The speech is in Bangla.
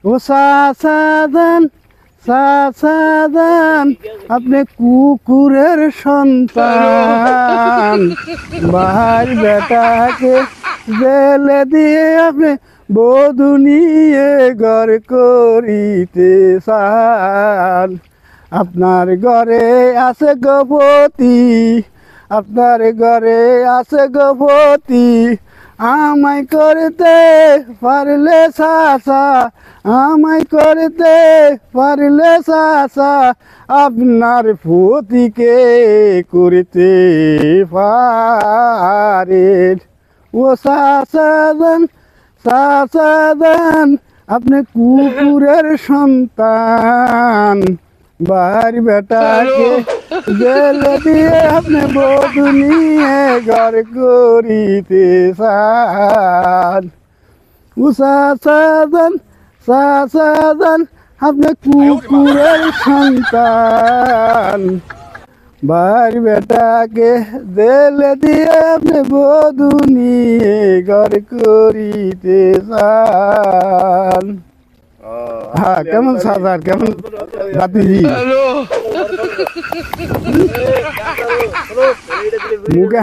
ও চাচাজান, চাচাজান, আপনি কুকুরের সন্তান, ভাই বেটাকে জেলে দিয়ে আপনি বধূ নিয়ে ঘর করিতে চান। আপনার ঘরে আছে গোপতি, আপনার ঘরে আছে গোপতি, আমায় করতে পারলে চাচা, আমায় করতে পারলে চাচা, আপনার পতিকে করতে পারেন। ও চাচাজান, চাচাজান, আপনি কুকুরের সন্তান, ভাই বেটাকে জেলে দিয়ে আপনি বধূ নিয়ে ঘর করিতে চান। ও চাচাজান, চাচাজান, আপনি কুকুরের সন্তান, ভাই বেটাকে জেলে দিয়ে আপনি বধূ নিয়ে ঘর করিতে চান। হ্যাঁ, কেমন সাজার, কেমন বাতিজি মুখে